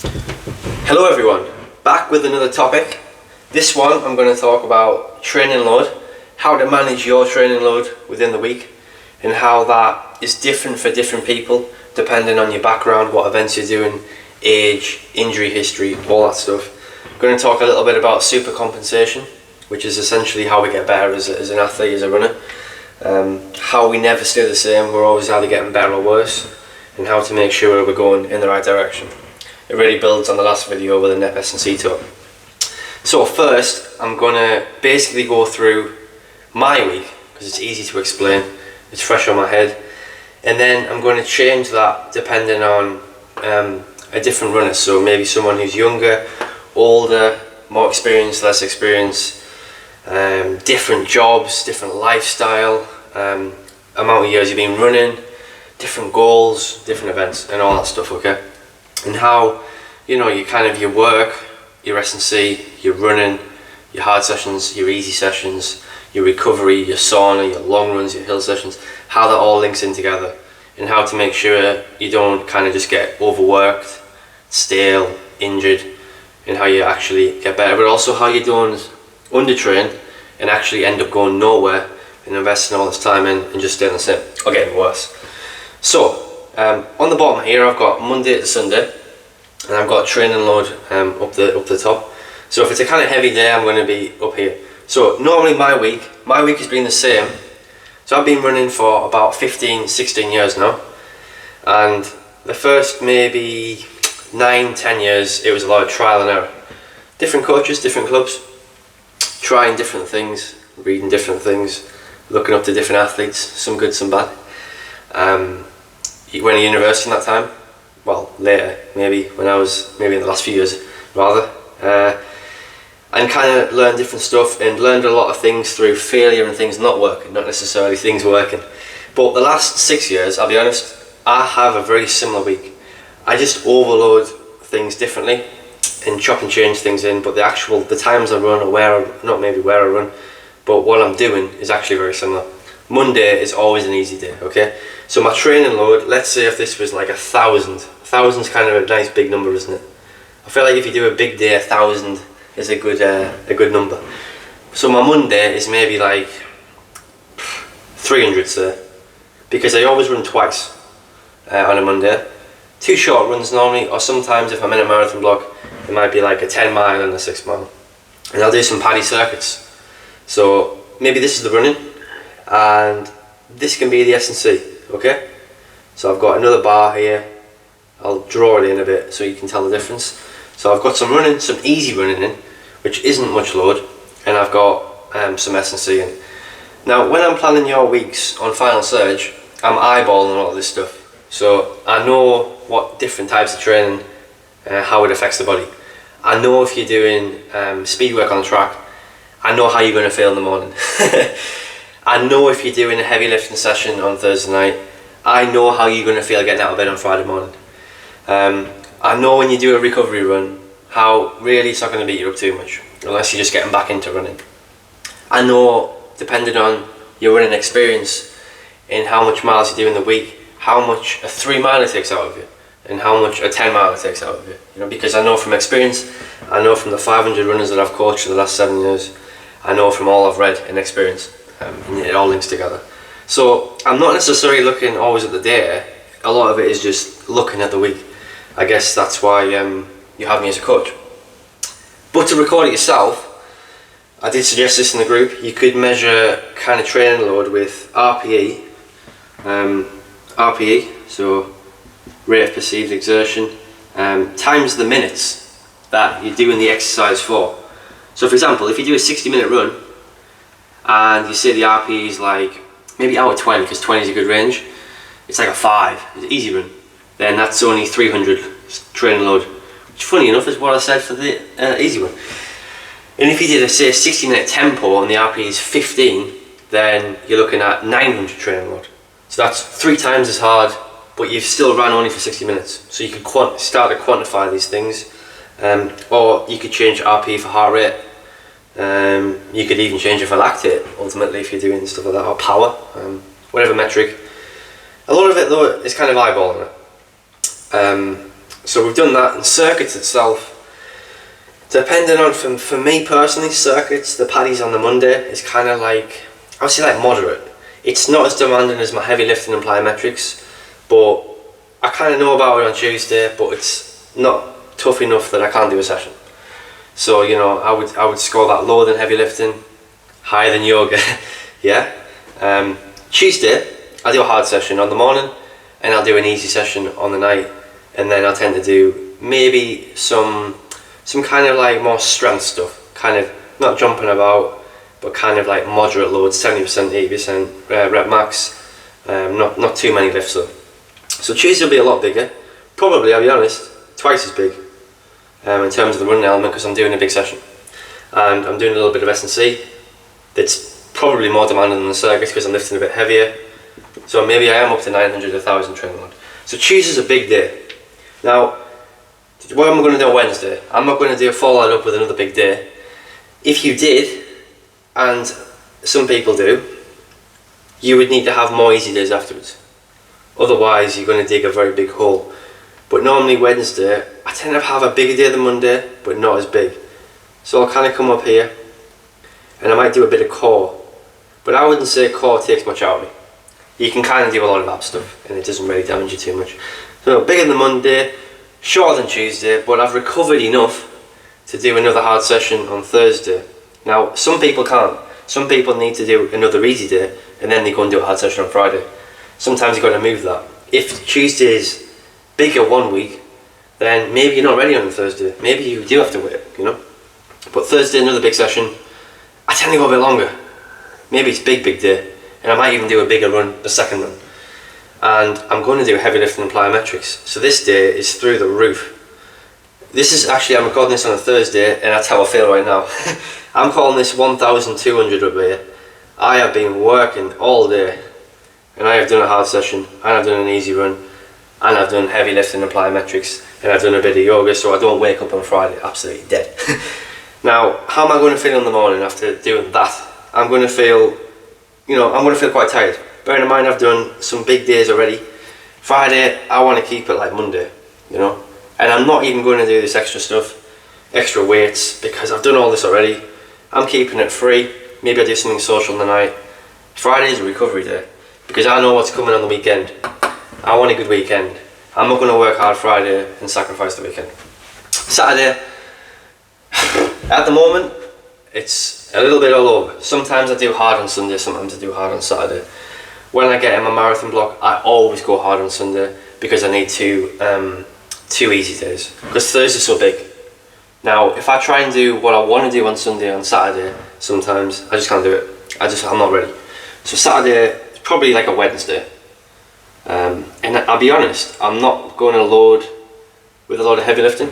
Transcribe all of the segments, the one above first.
Hello everyone, back with another topic. This one I'm going to talk about training load, how to manage your training load within the week, and how that is different for different people depending on your background, what events you're doing, age, injury history, all that stuff. I'm going to talk a little bit about super compensation, which is essentially how we get better as an athlete, as a runner. How we never stay the same, we're always either getting better or worse, and how to make sure we're going in the right direction. It really builds on the last video with the NEP S&C talk. So first, I'm going to basically go through my week, because it's easy to explain, it's fresh on my head, and then I'm going to change that depending on a different runner. So maybe someone who's younger, older, more experienced, less experienced, different jobs, different lifestyle, amount of years you've been running, different goals, different events, and all that stuff, okay? And how, you know, your work, your S&C, your running, your hard sessions, your easy sessions, your recovery, your sauna, your long runs, your hill sessions, how that all links in together, and how to make sure you don't kind of just get overworked, stale, injured, and how you actually get better, but also how you don't undertrain and actually end up going nowhere and investing all this time in and just staying the same or getting worse. So on the bottom here I've got Monday to Sunday, and I've got training load up the top. So if it's a kind of heavy day, I'm going to be up here. So normally my week has been the same. So I've been running for about 15-16 years now, and the first maybe 9-10 years it was a lot of trial and error. Different coaches, different clubs, trying different things, reading different things, looking up to different athletes, some good, some bad. Went to university in that time, well later, maybe when I was maybe in the last few years rather, and kind of learned different stuff and learned a lot of things through failure and things not working, not necessarily things working. But the last 6 years, I'll be honest, I have a very similar week. I just overload things differently and chop and change things in, but the times I run, or not maybe where I run, but what I'm doing is actually very similar. Monday is always an easy day, okay? So my training load, let's say if this was like 1,000, 1,000's kind of a nice big number, isn't it? I feel like if you do a big day, 1,000 is a good number. So my Monday is maybe like 300, say, because I always run twice on a Monday. 2 short runs normally, or sometimes if I'm in a marathon block, it might be like a 10 mile and a 6 mile. And I'll do some paddy circuits. So maybe this is the running, and this can be the S&C, okay? So I've got another bar here. I'll draw it in a bit so you can tell the difference. So I've got some running, some easy running in, which isn't much load, and I've got some S&C in. Now when I'm planning your weeks on Final Surge, I'm eyeballing all of this stuff. So I know what different types of training, how it affects the body. I know if you're doing speed work on the track, I know how you're going to feel in the morning. I know if you're doing a heavy lifting session on Thursday night, I know how you're going to feel getting out of bed on Friday morning. I know when you do a recovery run, how really it's not going to beat you up too much, unless you're just getting back into running. I know, depending on your running experience and how much miles you do in the week, how much a 3 miler takes out of you, and how much a 10 miler takes out of you. You know, because I know from experience, I know from the 500 runners that I've coached for the last 7 years, I know from all I've read and experienced. And it all links together. So I'm not necessarily looking always at the data. A lot of it is just looking at the week. I guess that's why you have me as a coach. But to record it yourself, I did suggest this in the group. You could measure kind of training load with RPE. RPE, so rate of perceived exertion, times the minutes that you're doing the exercise for. So for example, if you do a 60-minute run, and you say the RPE is like maybe hour 20, because 20 is a good range, it's like a 5, it's an easy run, then that's only 300 training load, which funny enough is what I said for the easy one. And if you did a 60-minute tempo and the RPE is 15, then you're looking at 900 training load. So that's 3 times as hard, but you've still ran only for 60 minutes. So you could start to quantify these things, or you could change RPE for heart rate. You could even change it for lactate, ultimately, if you're doing stuff like that, or power, whatever metric. A lot of it though is kind of eyeballing it. So we've done that, and circuits itself, depending on, for me personally, circuits, the paddies on the Monday is kind of like, I would say like moderate. It's not as demanding as my heavy lifting and plyometrics, but I kind of know about it on Tuesday, but it's not tough enough that I can't do a session. So, you know, I would score that lower than heavy lifting, higher than yoga. Yeah. Tuesday, I do a hard session on the morning, and I'll do an easy session on the night, and then I'll tend to do maybe some kind of like more strength stuff, kind of not jumping about, but kind of like moderate loads, 70%, 80% rep max, not too many lifts though. So Tuesday will be a lot bigger, probably, I'll be honest, twice as big in terms of the running element, because I'm doing a big session, and I'm doing a little bit of S&C. That's probably more demanding than the circuits because I'm lifting a bit heavier. So maybe I am up to 900, 1000 training load. So Tuesday's a big day. Now, what am I going to do on Wednesday? I'm not going to do a follow up with another big day. If you did, and some people do, you would need to have more easy days afterwards. Otherwise, you're going to dig a very big hole. But normally Wednesday, I tend to have a bigger day than Monday, but not as big. So I'll kind of come up here, and I might do a bit of core. But I wouldn't say core takes much out of me. You can kind of do a lot of ab stuff, and it doesn't really damage you too much. So bigger than Monday, shorter than Tuesday, but I've recovered enough to do another hard session on Thursday. Now, some people can't. Some people need to do another easy day, and then they go and do a hard session on Friday. Sometimes you've got to move that. If Tuesday is bigger one week, then maybe you're not ready on Thursday. Maybe you do have to wait, you know. But Thursday, another big session, I tend to go a bit longer. Maybe it's big day, and I might even do a bigger run, the second run. And I'm going to do heavy lifting and plyometrics. So this day is through the roof. This is actually, I'm recording this on a Thursday, and that's how I feel right now. I'm calling this 1,200 up here. I have been working all day, and I have done a hard session, and I've done an easy run, and I've done heavy lifting and plyometrics, and I've done a bit of yoga, so I don't wake up on Friday absolutely dead. Now, how am I going to feel in the morning after doing that? I'm going to feel, I'm going to feel quite tired. Bearing in mind I've done some big days already. Friday, I want to keep it like Monday, and I'm not even going to do this extra stuff, extra weights, because I've done all this already. I'm keeping it free. Maybe I do something social in the night. Friday is a recovery day, because I know what's coming on the weekend. I want a good weekend. I'm not going to work hard Friday and sacrifice the weekend. Saturday, at the moment, it's a little bit all over. Sometimes I do hard on Sunday, sometimes I do hard on Saturday. When I get in my marathon block, I always go hard on Sunday because I need two easy days, because Thursday's so big. Now, if I try and do what I want to do on Sunday on Saturday, sometimes I just can't do it. I'm not ready. So Saturday is probably like a Wednesday. And I'll be honest, I'm not going to load with a lot of heavy lifting.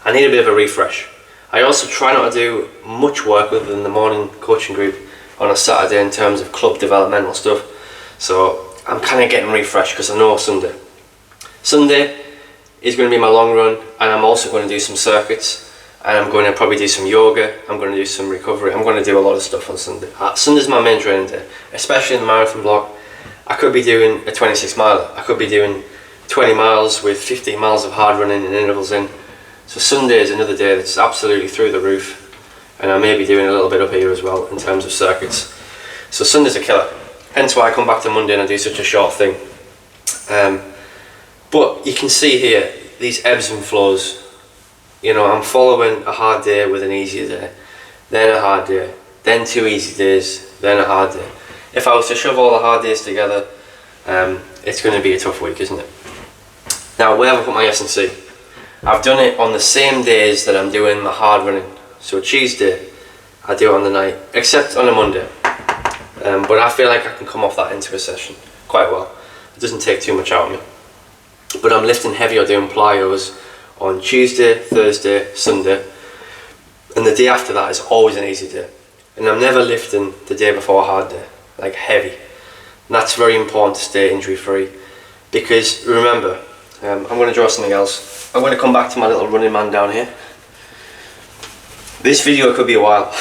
I need a bit of a refresh. I also try not to do much work other than the morning coaching group on a Saturday in terms of club developmental stuff. So I'm kind of getting refreshed because I know Sunday is going to be my long run, and I'm also going to do some circuits, and I'm going to probably do some yoga, I'm going to do some recovery, I'm going to do a lot of stuff on Sunday. Sunday's my main training day, especially in the marathon block. I could be doing a 26 miler, I could be doing 20 miles with 15 miles of hard running and intervals in. So Sunday is another day that's absolutely through the roof, and I may be doing a little bit up here as well in terms of circuits. So Sunday's a killer, hence why I come back to Monday and I do such a short thing. But you can see here these ebbs and flows. I'm following a hard day with an easier day, then a hard day, then 2 easy days, then a hard day. If I was to shove all the hard days together, it's going to be a tough week, isn't it? Now, where have I put my S&C? I've done it on the same days that I'm doing my hard running. So Tuesday, I do it on the night, except on a Monday. But I feel like I can come off that into a session quite well. It doesn't take too much out of me. But I'm lifting heavy or doing plyos on Tuesday, Thursday, Sunday. And the day after that is always an easy day. And I'm never lifting the day before a hard day, like heavy. And that's very important to stay injury free. Because remember, I'm going to draw something else. I'm going to come back to my little running man down here. This video could be a while.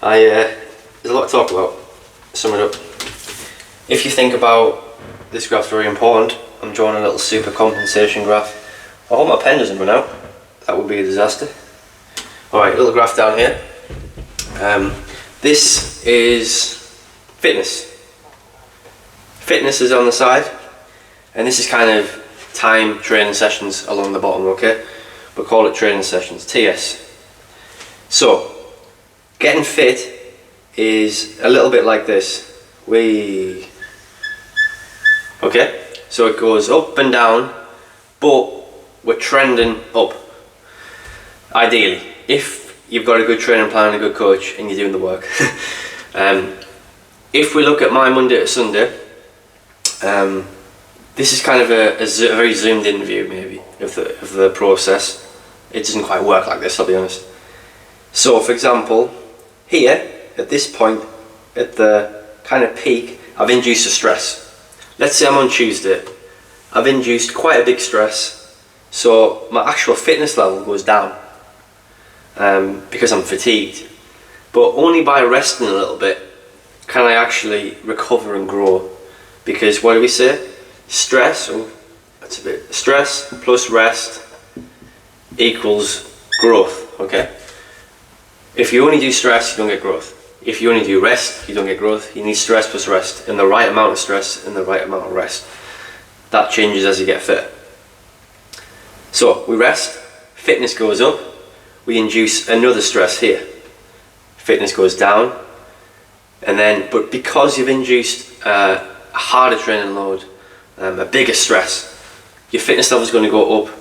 There's a lot to talk about. Sum it up. If you think about this graph's very important, I'm drawing a little super compensation graph I hope my pen doesn't run out. That would be a disaster. Alright, little graph down here. This is fitness. Fitness is on the side, and this is kind of time training sessions along the bottom, okay? But call it training sessions, TS. So, getting fit is a little bit like this. Okay? So it goes up and down, but we're trending up. Ideally, if you've got a good training plan and a good coach and you're doing the work. If we look at my Monday to Sunday, this is kind of a very zoomed in view maybe of the process. It doesn't quite work like this, I'll be honest. So for example, here at this point, at the kind of peak, I've induced a stress. Let's say I'm on Tuesday, I've induced quite a big stress, so my actual fitness level goes down because I'm fatigued. But only by resting a little bit can I actually recover and grow. Because what do we say? Stress plus rest equals growth, okay? If you only do stress, you don't get growth. If you only do rest, you don't get growth. You need stress plus rest, and the right amount of stress and the right amount of rest. That changes as you get fit. So we rest, fitness goes up, we induce another stress here. Fitness goes down, and then, but because you've induced a harder training load, a bigger stress, your fitness level is going to go up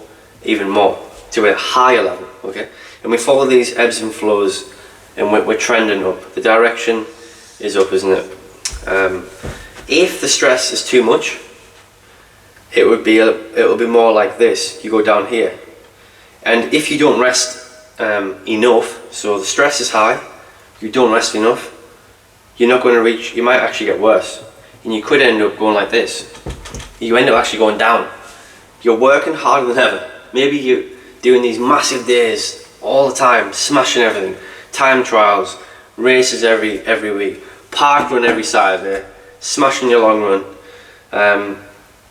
even more to a higher level, okay? And we follow these ebbs and flows, and we're trending up. The direction is up, isn't it? If the stress is too much, it will be more like this. You go down here, and if you don't rest enough, so the stress is high, you don't rest enough, you're not going to reach. You might actually get worse, and you could end up going like this. You end up actually going down. You're working harder than ever. Maybe you're doing these massive days all the time, smashing everything. Time trials, races every week, park run every Saturday, smashing your long run.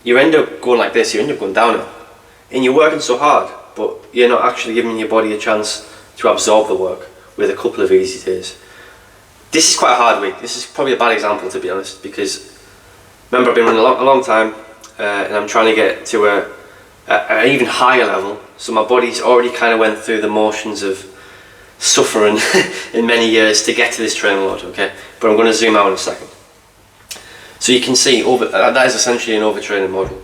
You end up going like this, you end up going downhill. And you're working so hard, but you're not actually giving your body a chance to absorb the work with a couple of easy days. This is quite a hard week. This is probably a bad example, to be honest, because remember, I've been running a long time, and I'm trying to get to an even higher level. So my body's already kind of went through the motions of suffering in many years to get to this training load, okay? But I'm going to zoom out in a second. So you can see that is essentially an overtraining model.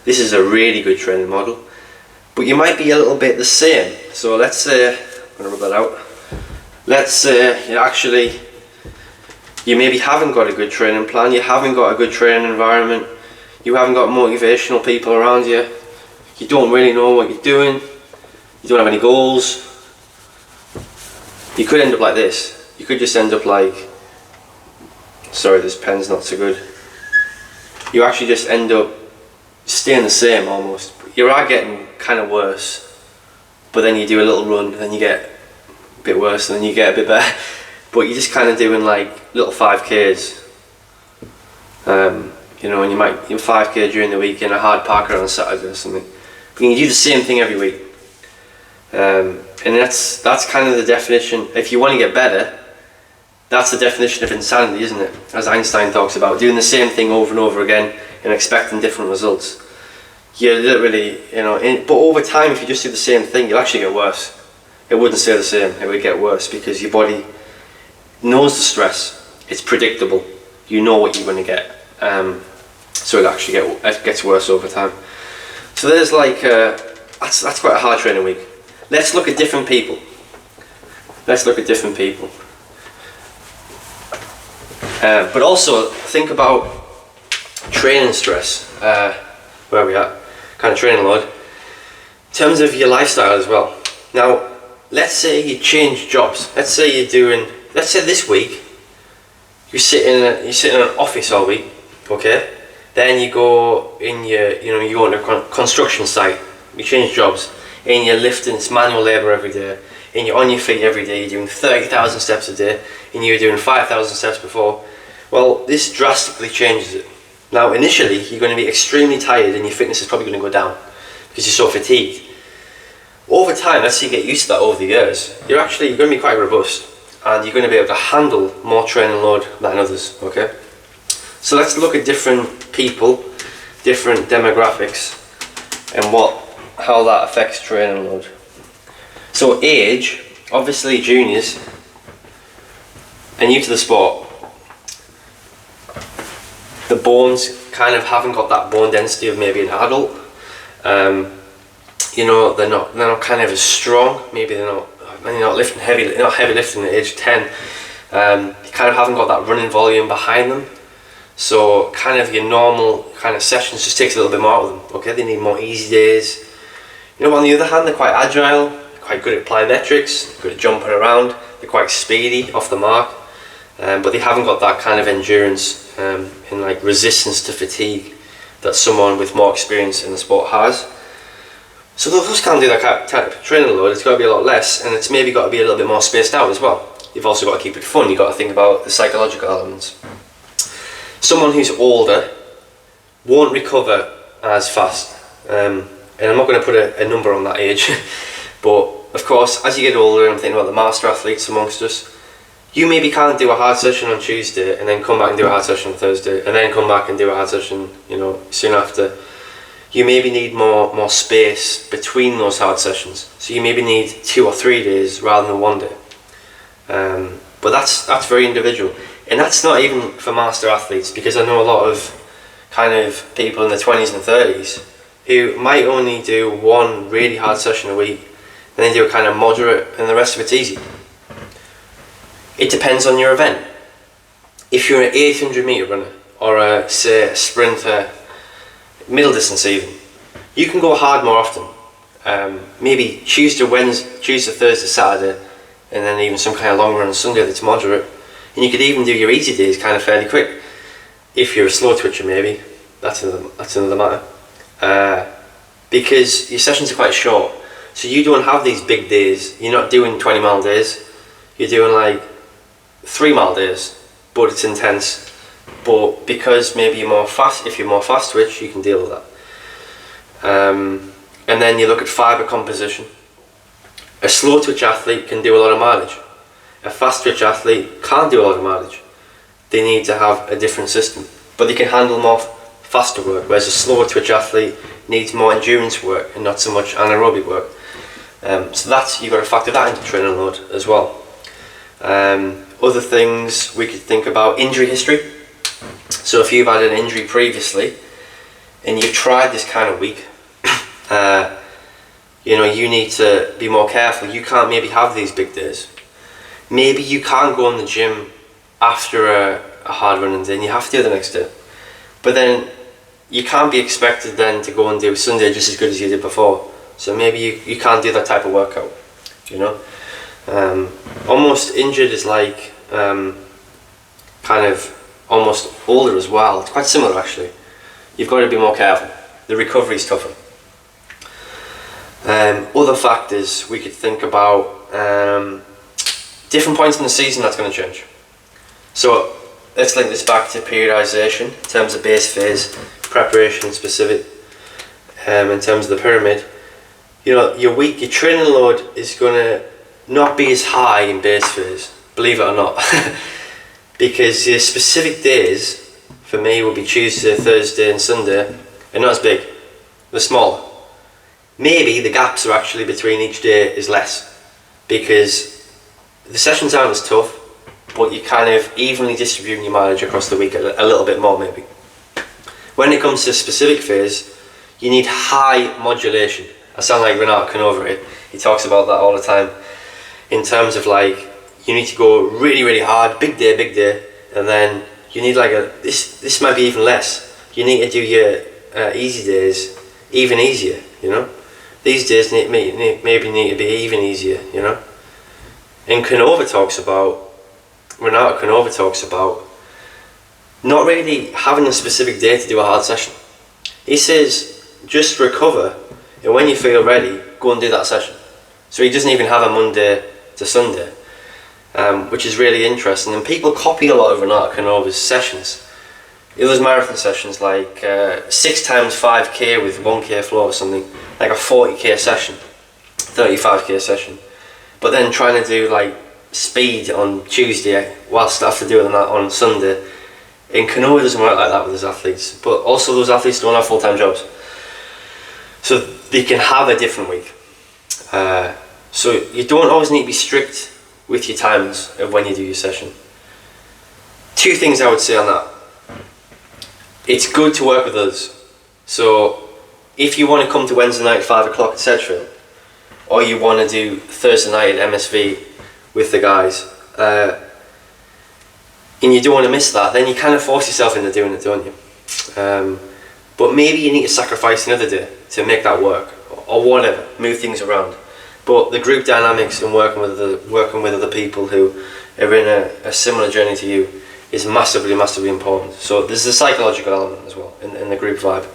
This is a really good training model, but you might be a little bit the same. So let's say, I'm going to rub that out. Let's say you maybe haven't got a good training plan, you haven't got a good training environment, you haven't got motivational people around you, you don't really know what you're doing, you don't have any goals. You could end up like this. You could just end up like, sorry, this pen's not so good. You actually just end up staying the same almost. You are getting kind of worse, but then you do a little run, and then you get a bit worse, and then you get a bit better. But you're just kind of doing like little 5Ks. You know, and you might do 5K during the week in a hard parker on a Saturday or something. But you do the same thing every week. And that's kind of the definition. If you want to get better, that's the definition of insanity, isn't it? As Einstein talks about, doing the same thing over and over again and expecting different results. You're literally, but over time, if you just do the same thing, you'll actually get worse. It wouldn't stay the same, it would get worse because your body knows the stress. It's predictable. You know what you're going to get. So it actually gets worse over time. So there's like, that's quite a hard training week. Let's look at different people. But also think about training stress. Where are we at? Kind of training load. In terms of your lifestyle as well. Now, let's say you change jobs. Let's say this week you sit in an office all week, okay? Then you go you go on a construction site. You change jobs, and you're lifting. It's manual labour every day, and you're on your feet every day. You're doing 30,000 steps a day, and you were doing 5,000 steps before. Well, this drastically changes it. Now, initially, you're going to be extremely tired, and your fitness is probably going to go down because you're so fatigued. over time, as you get used to that over the years, you're going to be quite robust, and you're going to be able to handle more training load than others. Okay, so let's look at different people, different demographics, and how that affects training load. So age, obviously juniors and new to the sport, the bones kind of haven't got that bone density of maybe an adult. You know, they're not kind of as strong. Maybe they're not lifting heavy, they're not heavy lifting at age 10. You kind of haven't got that running volume behind them. So kind of your normal kind of sessions just takes a little bit more out of them. Okay, they need more easy days. You know, on the other hand, they're quite agile, quite good at plyometrics, good at jumping around. They're quite speedy off the mark, but they haven't got that kind of endurance and like resistance to fatigue that someone with more experience in the sport has. So those can't do that type of training load. It's got to be a lot less, and it's maybe got to be a little bit more spaced out as well. You've also got to keep it fun. You've got to think about the psychological elements. Someone who's older won't recover as fast, and I'm not going to put a number on that age, but of course, as you get older, I'm thinking about the master athletes amongst us, you maybe can't do a hard session on Tuesday and then come back and do a hard session on Thursday, and then come back and do a hard session, you know, soon after. You maybe need more space between those hard sessions. So you maybe need 2 or 3 days rather than 1 day. But that's very individual. And that's not even for master athletes, because I know a lot of kind of people in their 20s and 30s who might only do 1 really hard session a week, and then do a kind of moderate, and the rest of it's easy. It depends on your event. If you're an 800 metre runner, or say a sprinter, middle distance even, you can go hard more often. Maybe Tuesday, Thursday, Saturday, and then even some kind of long run on Sunday that's moderate. And you could even do your easy days kind of fairly quick. If you're a slow twitcher, maybe that's another matter. Because your sessions are quite short, so you don't have these big days. You're not doing 20-mile days. You're doing like 3-mile days, but it's intense. But because maybe you're more fast, if you're more fast twitch, you can deal with that. And then you look at fibre composition. A slow twitch athlete can do a lot of mileage. A fast twitch athlete can't do a lot of mileage. They need to have a different system, but they can handle more faster work, whereas a slower twitch athlete needs more endurance work and not so much anaerobic work. So you've got to factor that into training load as well. Other things we could think about: injury history. So if you've had an injury previously and you've tried this kind of week, you know, you need to be more careful. You can't maybe have these big days. Maybe you can't go in the gym after a hard running day and you have to do it the next day. But then you can't be expected then to go and do Sunday just as good as you did before. So maybe you can't do that type of workout, you know. Almost injured is like kind of almost older as well. It's quite similar actually. You've got to be more careful. The recovery is tougher. Other factors we could think about, different points in the season that's going to change. So let's link this back to periodization in terms of base phase, preparation and specific. In terms of the pyramid, you know, your training load is going to not be as high in base phase, believe it or not. Because your specific days, for me, will be Tuesday, Thursday and Sunday, are not as big, they're smaller. Maybe the gaps are actually between each day is less, because the sessions aren't as tough, but you're kind of evenly distributing your mileage across the week a little bit more maybe. When it comes to specific phase, you need high modulation. I sound like Renato Canova here. He talks about that all the time, in terms of like, you need to go really, really hard, big day, and then you need like this might be even less. You need to do your easy days even easier, you know. These days maybe need to be even easier, you know. And Renato Canova talks about not really having a specific day to do a hard session. He says just recover, and when you feel ready, go and do that session. So he doesn't even have a Monday to Sunday, which is really interesting. And people copy a lot of Renato Canova's sessions. Those marathon sessions, like 6 times 5k with 1k flow or something, like a 40k session. 35k session, but then trying to do like speed on Tuesday whilst after doing that on Sunday. In canoe, it doesn't work like that with those athletes, but also those athletes don't have full-time jobs, so they can have a different week. So you don't always need to be strict with your times of when you do your session. Two things I would say on that. It's good to work with others. So if you want to come to Wednesday night at 5 o'clock, etc., or you want to do Thursday night at MSV with the guys, and you don't want to miss that, then you kind of force yourself into doing it, don't you? But maybe you need to sacrifice another day to make that work, or whatever, move things around. But the group dynamics and working with other people who are in a similar journey to you is massively, massively important. So there's a psychological element as well in the group vibe.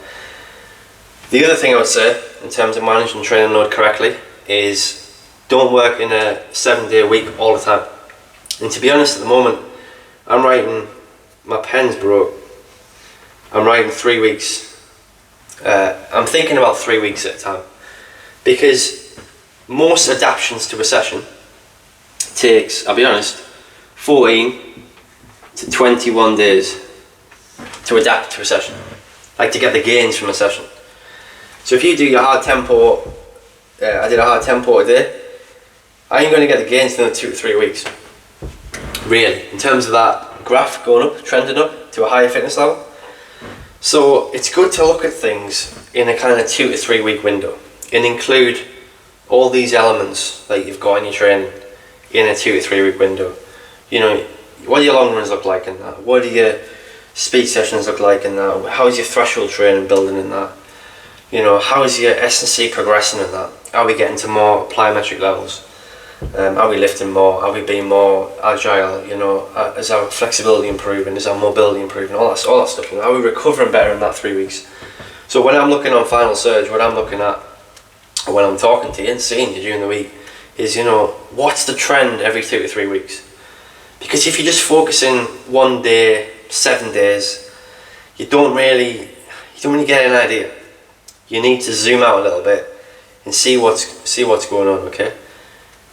The other thing I would say in terms of managing training load correctly is don't work in a 7-day week all the time. And to be honest, at the moment, I'm writing, my pen's broke. I'm writing 3 weeks. I'm thinking about 3 weeks at a time, because most adaptations to a session takes, I'll be honest, 14 to 21 days to adapt to a session, like to get the gains from a session. So if you do your hard tempo, I did a hard tempo today, I ain't going to get the gains in another 2 to 3 weeks, really, in terms of that graph going up, trending up to a higher fitness level. So it's good to look at things in a kind of 2 to 3 week window and include all these elements that you've got in your training in a 2 to 3 week window. You know, what do your long runs look like in that? What do your speed sessions look like in that? How is your threshold training building in that? You know, how is your S&C progressing in that? Are we getting to more plyometric levels? Are we lifting more? Are we being more agile? You know, is our flexibility improving? Is our mobility improving? All that stuff. You know, are we recovering better in that 3 weeks? So when I'm looking on Final Surge, what I'm looking at when I'm talking to you and seeing you during the week is, you know, what's the trend every 2 to 3 weeks? Because if you're just focusing 1 day, 7 days, you don't really get an idea. You need to zoom out a little bit and see what's going on, okay?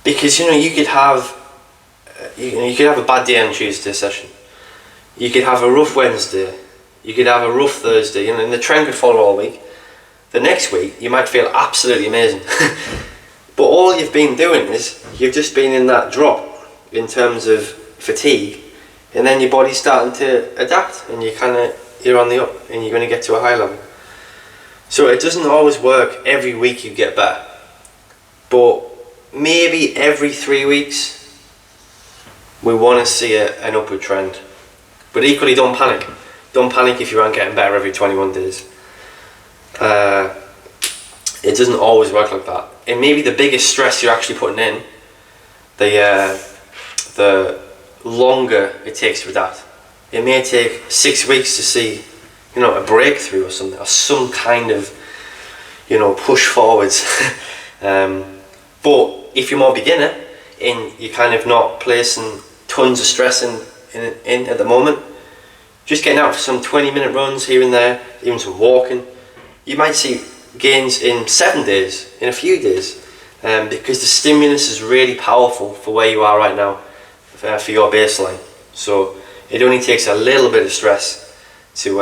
Because you know you could have a bad day on Tuesday session, you could have a rough Wednesday, you could have a rough Thursday, you know, and the trend could follow all week. The next week you might feel absolutely amazing, but all you've been doing is you've just been in that drop in terms of fatigue, and then your body's starting to adapt, and you're on the up, and you're going to get to a high level. So it doesn't always work every week you get better, but maybe every 3 weeks we want to see an upward trend. But equally, don't panic. Don't panic if you aren't getting better every 21 days. It doesn't always work like that. And maybe the biggest stress you're actually putting in, the longer it takes to adapt. It may take 6 weeks to see, you know, a breakthrough or something, or some kind of, you know, push forwards. But if you're more beginner and you're kind of not placing tons of stress in at the moment, just getting out for some 20-minute runs here and there, even some walking, you might see gains in 7 days, in a few days, because the stimulus is really powerful for where you are right now, for your baseline. So it only takes a little bit of stress to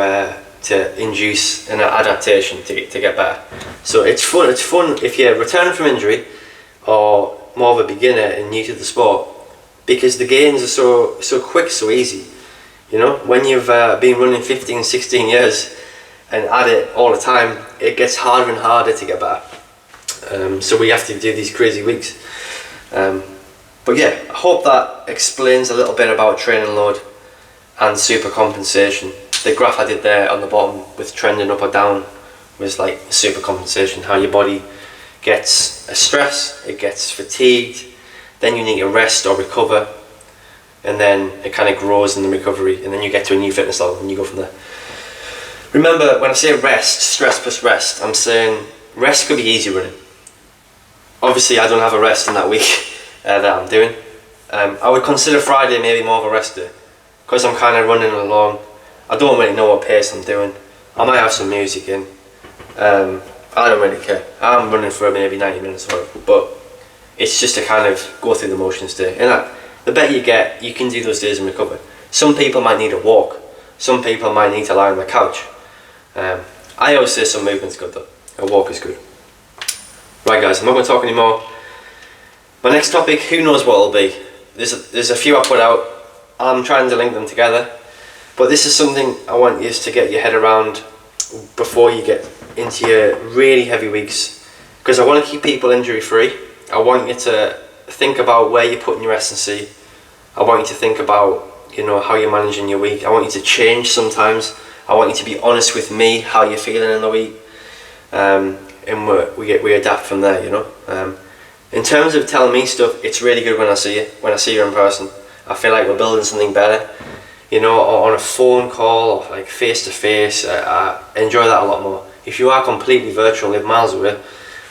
induce an adaptation to get better. So it's fun if you're returning from injury or more of a beginner and new to the sport, because the gains are so quick, so easy. You know, when you've been running 15, 16 years and at it all the time, it gets harder and harder to get better. So we have to do these crazy weeks. But yeah, I hope that explains a little bit about training load and super compensation. The graph I did there on the bottom with trending up or down was like super compensation, how your body gets a stress, it gets fatigued, then you need to rest or recover, and then it kind of grows in the recovery, and then you get to a new fitness level and you go from there. Remember, when I say rest, stress plus rest, I'm saying rest could be easy running. Obviously I don't have a rest in that week that I'm doing. I would consider Friday maybe more of a rest day, because I'm kind of running along. I don't really know what pace I'm doing. I might have some music in. I don't really care. I'm running for maybe 90 minutes or whatever, but It's just to kind of go through the motions day. And the better you get, you can do those days and recover. Some people might need a walk. Some people might need to lie on the couch. I always say some movement's good though. A walk is good. Right guys, I'm not going to talk anymore. My next topic, who knows what it'll be. There's a few I put out. I'm trying to link them together. But this is something I want you to get your head around before you get into your really heavy weeks. Because I want to keep people injury free. I want you to think about where you're putting your S&C. I want you to think about, you know, how you're managing your week. I want you to change sometimes. I want you to be honest with me, how you're feeling in the week. And we adapt from there, you know. In terms of telling me stuff, it's really good when I see you in person. I feel like we're building something better. You know, or on a phone call, or like face to face, I enjoy that a lot more. If you are completely virtual, live miles away,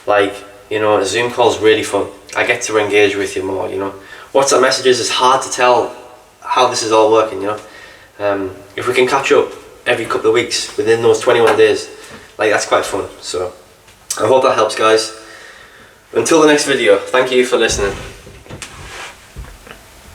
like, you know, a Zoom call is really fun. I get to engage with you more, you know. WhatsApp messages is hard to tell how this is all working, you know. If we can catch up every couple of weeks within those 21 days, like, that's quite fun. So I hope that helps, guys. Until the next video, thank you for listening.